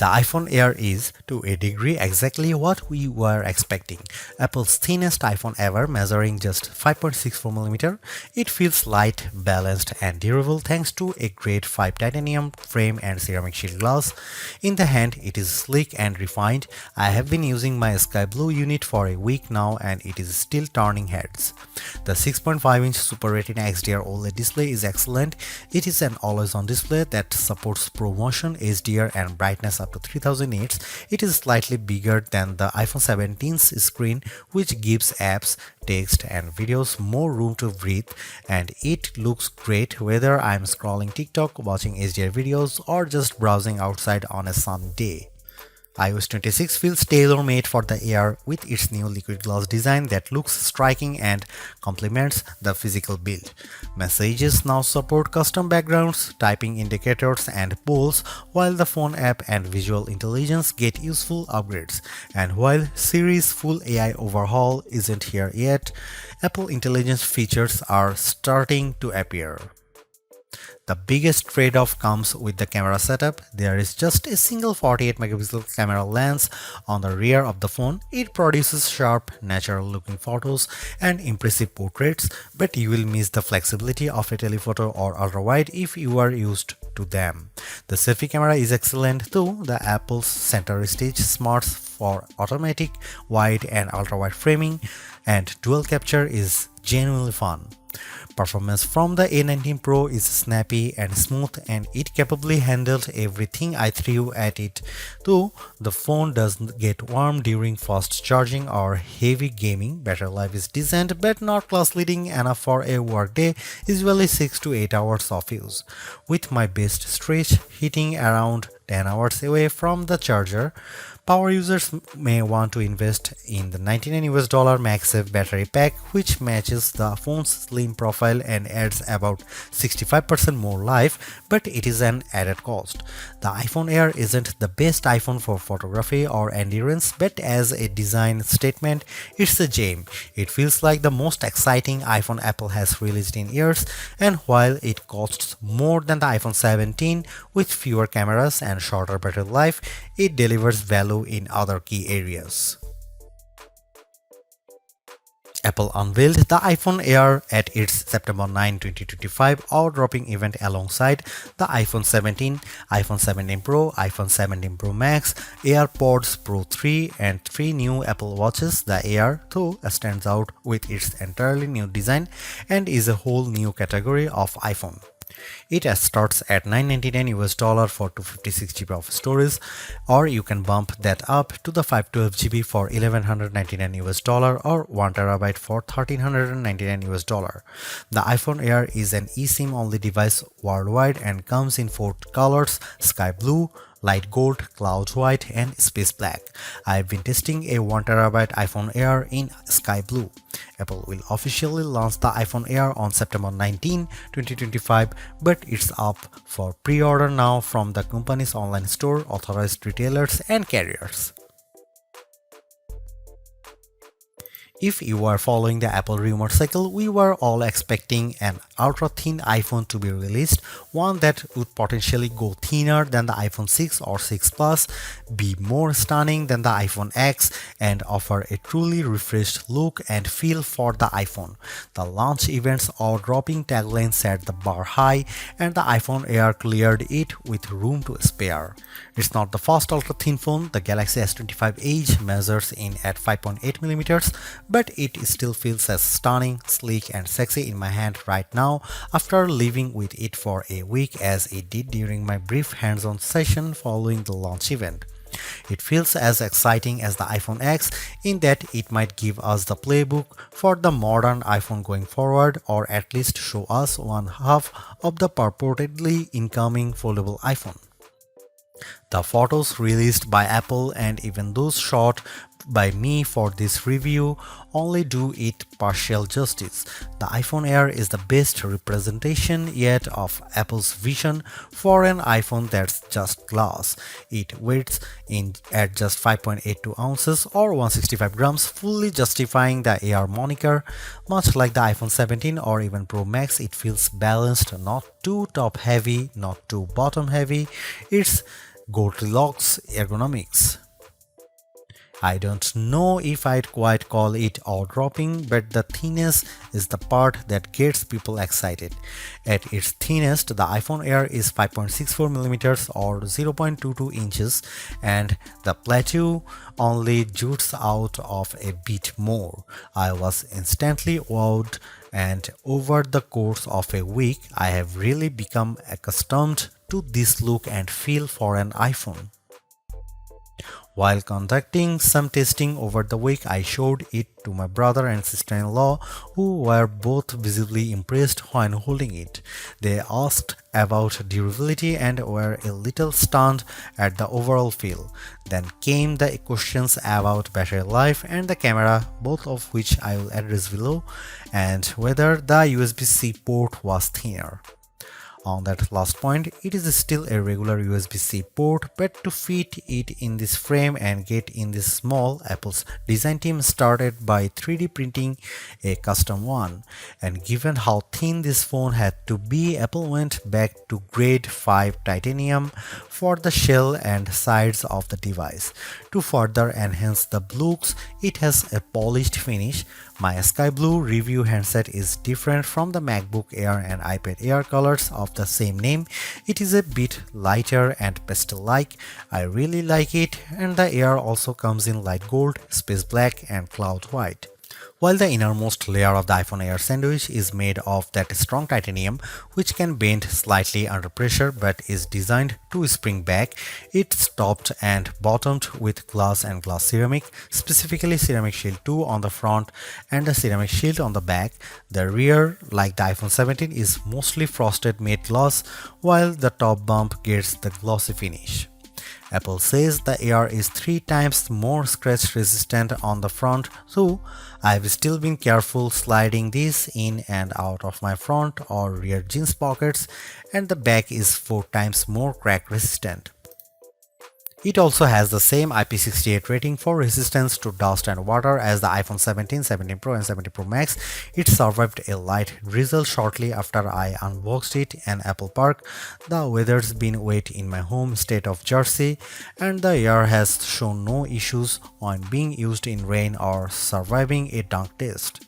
The iPhone Air is, to a degree, exactly what we were expecting. Apple's thinnest iPhone ever, measuring just 5.64mm. It feels light, balanced, and durable thanks to a grade 5 titanium frame and ceramic shield glass. In the hand, it is sleek and refined. I have been using my sky blue unit for a week now and it is still turning heads. The 6.5-inch Super Retina XDR OLED display is excellent. It is an always-on display that supports ProMotion, HDR, and brightness up to 3000 nits. It is slightly bigger than the iPhone 17's screen, which gives apps, text, and videos more room to breathe, and it looks great whether I'm scrolling TikTok, watching HDR videos, or just browsing outside on a sunny day. iOS 26 feels tailor-made for the Air with its new liquid glass design that looks striking and complements the physical build. Messages now support custom backgrounds, typing indicators, and polls, while the phone app and visual intelligence get useful upgrades. And while Siri's full AI overhaul isn't here yet, Apple Intelligence features are starting to appear. The biggest trade-off comes with the camera setup. There is just a single 48-megapixel camera lens on the rear of the phone. It produces sharp, natural-looking photos and impressive portraits, but you will miss the flexibility of a telephoto or ultra-wide if you are used to them. The selfie camera is excellent too. The Apple's center stage smarts for automatic, wide, and ultra-wide framing, and dual capture is genuinely fun. Performance from the A19 Pro is snappy and smooth, and it capably handled everything I threw at it, though the phone doesn't get warm during fast charging or heavy gaming. Battery life is decent but not class-leading enough for a workday, usually 6 to 8 hours of use, with my best stretch hitting around 10 hours away from the charger. Power users may want to invest in the $99 MagSafe Battery Pack, which matches the phone's slim profile and adds about 65% more life, but it is an added cost. The iPhone Air isn't the best iPhone for photography or endurance, but as a design statement, it's a gem. It feels like the most exciting iPhone Apple has released in years, and while it costs more than the iPhone 17 with fewer cameras and shorter battery life, it delivers value in other key areas. Apple unveiled the iPhone Air at its September 9, 2025 awe-dropping event alongside the iPhone 17, iPhone 17 Pro, iPhone 17 Pro Max, AirPods Pro 3, and 3 new Apple Watches. The Air, though, stands out with its entirely new design and is a whole new category of iPhone. It starts at $999 for 256 GB of storage, or you can bump that up to the 512 GB for $1,199 or 1 TB for $1,399. The iPhone Air is an eSIM only device worldwide and comes in 4 colors: sky blue, light gold, cloud white, and space black. I've been testing a 1 TB iPhone Air in sky blue. Apple will officially launch the iPhone Air on September 19, 2025, but it's up for pre-order now from the company's online store, authorized retailers, and carriers. If you are following the Apple rumor cycle, we were all expecting an ultra-thin iPhone to be released, one that would potentially go thinner than the iPhone 6 or 6 Plus, be more stunning than the iPhone X, and offer a truly refreshed look and feel for the iPhone. The launch event's awe-dropping tagline set the bar high, and the iPhone Air cleared it with room to spare. It's not the first ultra-thin phone. The Galaxy S25 Edge measures in at 5.8mm, but it still feels as stunning, sleek, and sexy in my hand right now after living with it for a week as it did during my brief hands-on session following the launch event. It feels as exciting as the iPhone X in that it might give us the playbook for the modern iPhone going forward, or at least show us one half of the purportedly incoming foldable iPhone. The photos released by Apple and even those shot by me for this review only do it partial justice. The iPhone Air is the best representation yet of Apple's vision for an iPhone that's just glass. It weighs in at just 5.82 ounces or 165 grams, fully justifying the Air moniker. Much like the iPhone 17 or even Pro Max, it feels balanced, not too top heavy, not too bottom heavy. It's Goldilocks ergonomics. I don't know if I'd quite call it eye-dropping, but the thinness is the part that gets people excited. At its thinnest, the iPhone Air is 5.64mm or 0.22 inches, and the plateau only jutes out of a bit more. I was instantly wowed, and over the course of a week, I have really become accustomed to this look and feel for an iPhone. While conducting some testing over the week, I showed it to my brother and sister-in-law, who were both visibly impressed when holding it. They asked about durability and were a little stunned at the overall feel. Then came the questions about battery life and the camera, both of which I will address below, and whether the USB-C port was thinner. On that last point, it is still a regular USB-C port, but to fit it in this frame and get in this small, Apple's design team started by 3D printing a custom one. And given how thin this phone had to be, Apple went back to grade 5 titanium for the shell and sides of the device. To further enhance the looks, it has a polished finish. My sky blue review handset is different from the MacBook Air and iPad Air colors of the same name. It is a bit lighter and pastel-like. I really like it, and the Air also comes in light gold, space black and cloud white. While the innermost layer of the iPhone Air sandwich is made of that strong titanium, which can bend slightly under pressure but is designed to spring back, it's topped and bottomed with glass and glass ceramic, specifically Ceramic Shield 2 on the front and the Ceramic Shield on the back. The rear, like the iPhone 17, is mostly frosted matte glass, while the top bump gets the glossy finish. Apple says the Air is 3 times more scratch resistant on the front, so I've still been careful sliding this in and out of my front or rear jeans pockets, and the back is 4 times more crack resistant. It also has the same IP68 rating for resistance to dust and water as the iPhone 17, 17 Pro and 17 Pro Max. It survived a light drizzle shortly after I unboxed it in Apple Park. The weather's been wet in my home state of Jersey, and the Air has shown no issues when being used in rain or surviving a dunk test.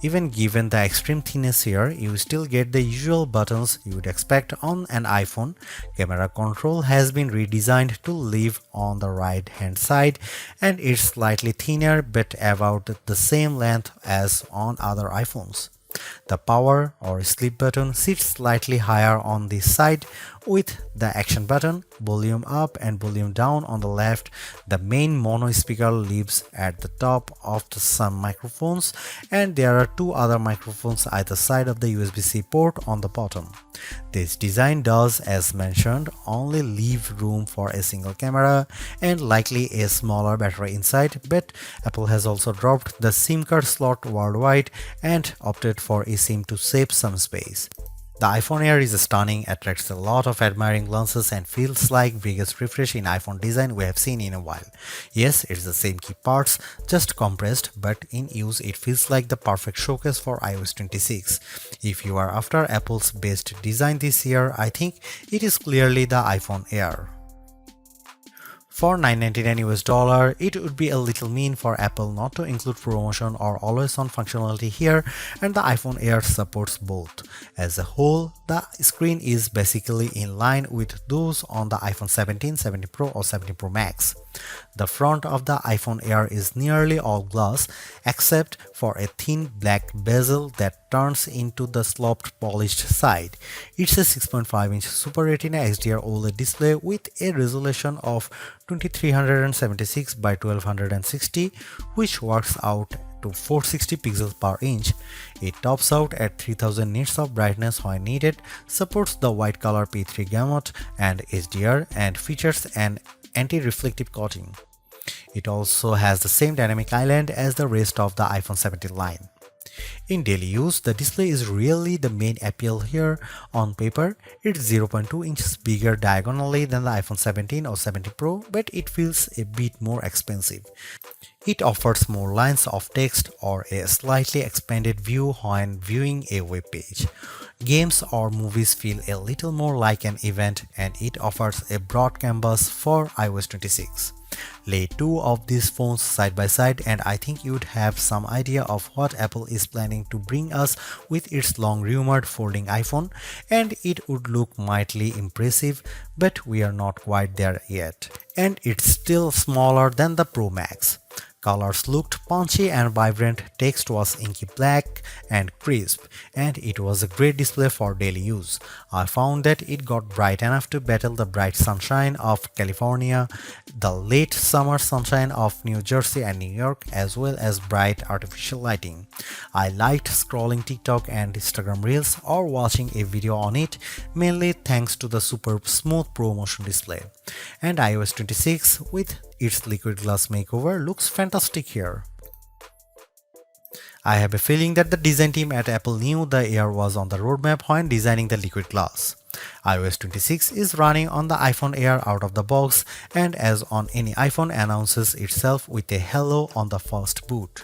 Even given the extreme thinness here, you still get the usual buttons you would expect on an iPhone. Camera control has been redesigned to live on the right hand side, and it's slightly thinner but about the same length as on other iPhones. The power or sleep button sits slightly higher on this side, with the action button, volume up and volume down on the left. The main mono speaker lives at the top of some microphones, and there are 2 other microphones either side of the USB-C port on the bottom. This design does, as mentioned, only leave room for a single camera and likely a smaller battery inside, but Apple has also dropped the SIM card slot worldwide and opted for eSIM to save some space. The iPhone Air is stunning, attracts a lot of admiring glances, and feels like biggest refresh in iPhone design we have seen in a while. Yes, it's the same key parts, just compressed, but in use it feels like the perfect showcase for iOS 26. If you are after Apple's best design this year, I think it is clearly the iPhone Air. For $999 US, it would be a little mean for Apple not to include promotion or always-on functionality here, and the iPhone Air supports both. As a whole, the screen is basically in line with those on the iPhone 17, 17 Pro or 17 Pro Max. The front of the iPhone Air is nearly all glass, except for a thin black bezel that turns into the sloped polished side. It's a 6.5-inch Super Retina XDR OLED display with a resolution of 2376 by 1260, which works out to 460 pixels per inch. It tops out at 3000 nits of brightness when needed, supports the white color P3 gamut and HDR, and features an anti-reflective coating. It also has the same dynamic island as the rest of the iPhone 17 line. In daily use, the display is really the main appeal here. On paper, it's 0.2 inches bigger diagonally than the iPhone 17 or 17 Pro, but it feels a bit more expensive. It offers more lines of text or a slightly expanded view when viewing a web page. Games or movies feel a little more like an event, and it offers a broad canvas for iOS 26. Lay two of these phones side by side and I think you'd have some idea of what Apple is planning to bring us with its long rumored folding iPhone, and it would look mightily impressive, but we are not quite there yet. And it's still smaller than the Pro Max. Colors looked punchy and vibrant, text was inky black and crisp, and it was a great display for daily use. I found that it got bright enough to battle the bright sunshine of California, the late summer sunshine of New Jersey and New York, as well as bright artificial lighting. I liked scrolling TikTok and Instagram Reels or watching a video on it, mainly thanks to the super smooth Pro Motion display. And iOS 26 with its liquid glass makeover looks fantastic here. I have a feeling that the design team at Apple knew the Air was on the roadmap when designing the liquid glass. iOS 26 is running on the iPhone Air out of the box, and as on any iPhone, announces itself with a hello on the first boot.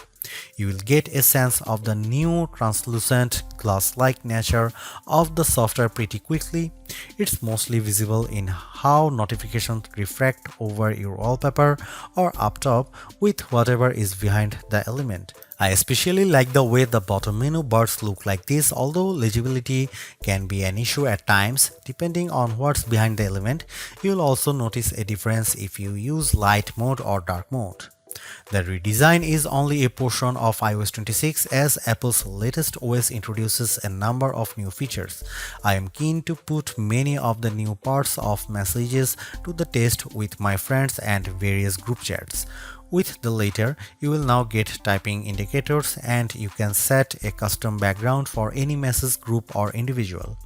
You will get a sense of the new translucent glass-like nature of the software pretty quickly. It's mostly visible in how notifications refract over your wallpaper or up top with whatever is behind the element. I especially like the way the bottom menu bars look like this, although legibility can be an issue at times depending on what's behind the element. You'll also notice a difference if you use light mode or dark mode. The redesign is only a portion of iOS 26 as Apple's latest OS introduces a number of new features. I am keen to put many of the new parts of messages to the test with my friends and various group chats. With the latter, you will now get typing indicators and you can set a custom background for any message group or individual.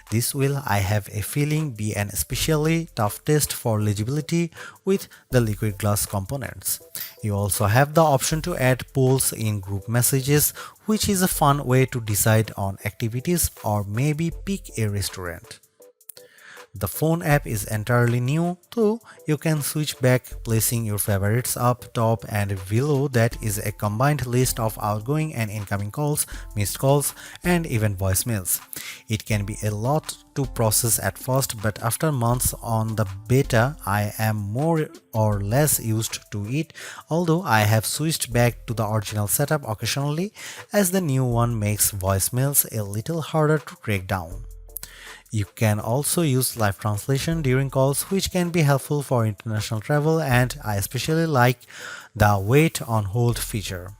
This will, I have a feeling, be an especially tough test for legibility with the liquid glass components. You also have the option to add polls in group messages, which is a fun way to decide on activities or maybe pick a restaurant. The phone app is entirely new, though you can switch back, placing your favorites up top, and below that is a combined list of outgoing and incoming calls, missed calls, and even voicemails. It can be a lot to process at first, but after months on the beta, I am more or less used to it, although I have switched back to the original setup occasionally, as the new one makes voicemails a little harder to track down. You can also use live translation during calls, which can be helpful for international travel, and I especially like the wait on hold feature.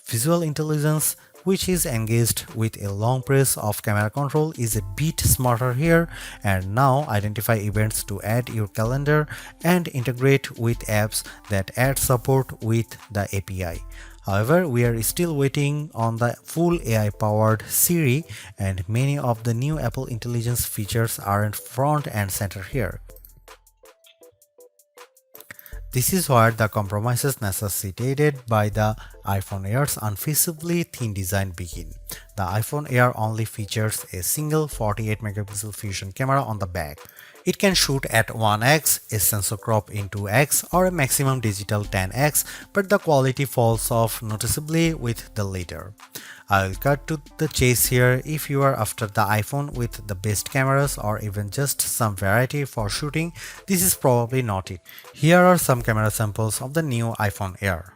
Visual intelligence, which is engaged with a long press of camera control, is a bit smarter here and now identify events to add your calendar and integrate with apps that add support with the API. However, we are still waiting on the full AI-powered Siri, and many of the new Apple Intelligence features aren't front and center here. This is where the compromises necessitated by the iPhone Air's unfeasibly thin design begin. The iPhone Air only features a single 48-megapixel fusion camera on the back. It can shoot at 1x, a sensor crop in 2x, or a maximum digital 10x, but the quality falls off noticeably with the latter. I'll cut to the chase here. If you are after the iPhone with the best cameras or even just some variety for shooting, this is probably not it. Here are some camera samples of the new iPhone Air.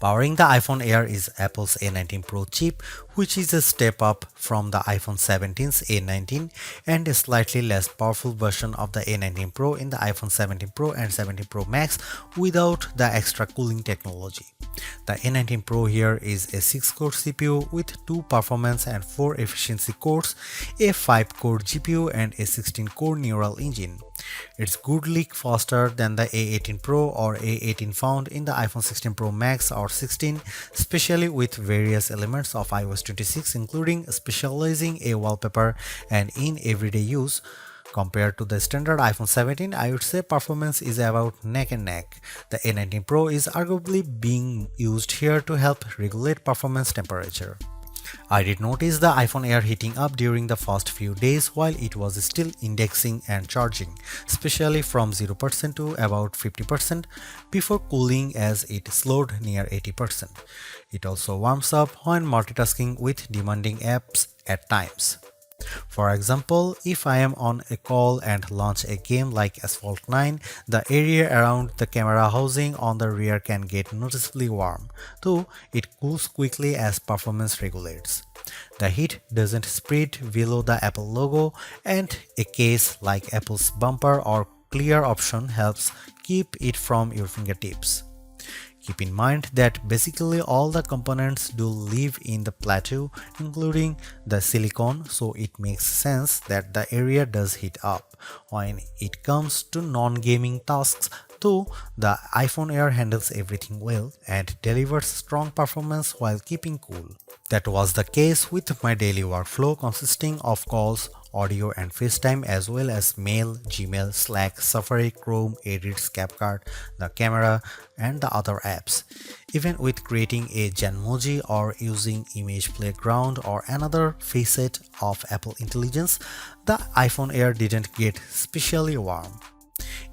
Powering the iPhone Air is Apple's A19 Pro chip, which is a step up from the iPhone 17's A19 and a slightly less powerful version of the A19 Pro in the iPhone 17 Pro and 17 Pro Max without the extra cooling technology. The A19 Pro here is a 6-core CPU with 2 performance and 4 efficiency cores, a 5-core GPU and a 16-core neural engine. It's goodly faster than the A18 Pro or A18 found in the iPhone 16 Pro Max or 16, especially with various elements of iOS 26 including specializing a wallpaper and in everyday use. Compared to the standard iPhone 17, I would say performance is about neck and neck. The A19 Pro is arguably being used here to help regulate performance temperature. I did notice the iPhone Air heating up during the first few days while it was still indexing and charging, especially from 0% to about 50% before cooling as it slowed near 80%. It also warms up when multitasking with demanding apps at times. For example, if I am on a call and launch a game like Asphalt 9, the area around the camera housing on the rear can get noticeably warm, though it cools quickly as performance regulates. The heat doesn't spread below the Apple logo, and a case like Apple's bumper or clear option helps keep it from your fingertips. Keep in mind that basically all the components do live in the plateau, including the silicone, so it makes sense that the area does heat up. When it comes to non-gaming tasks, though, the iPhone Air handles everything well and delivers strong performance while keeping cool. That was the case with my daily workflow consisting of calls, audio and FaceTime as well as mail, Gmail, Slack, Safari, Chrome, Edits, CapCut, the camera and the other apps. Even with creating a Genmoji or using Image Playground or another facet of Apple Intelligence, the iPhone Air didn't get especially warm.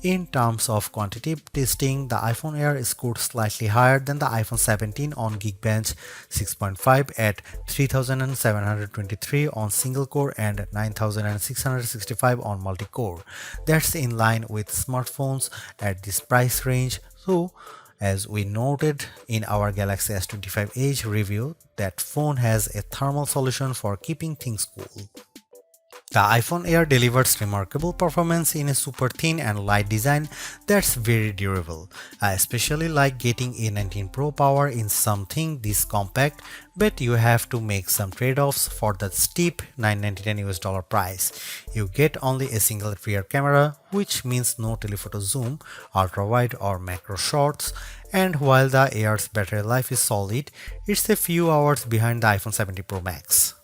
In terms of quantitative testing, the iPhone Air scored slightly higher than the iPhone 17 on Geekbench 6.5 at 3723 on single core and 9665 on multi-core. That's in line with smartphones at this price range, so as we noted in our Galaxy S25 Edge review, that phone has a thermal solution for keeping things cool. The iPhone Air delivers remarkable performance in a super thin and light design that's very durable. I especially like getting A19 Pro power in something this compact, but you have to make some trade-offs for the steep $999 price. You get only a single rear camera, which means no telephoto zoom, ultra-wide or macro shots, and while the Air's battery life is solid, it's a few hours behind the iPhone 17 Pro Max.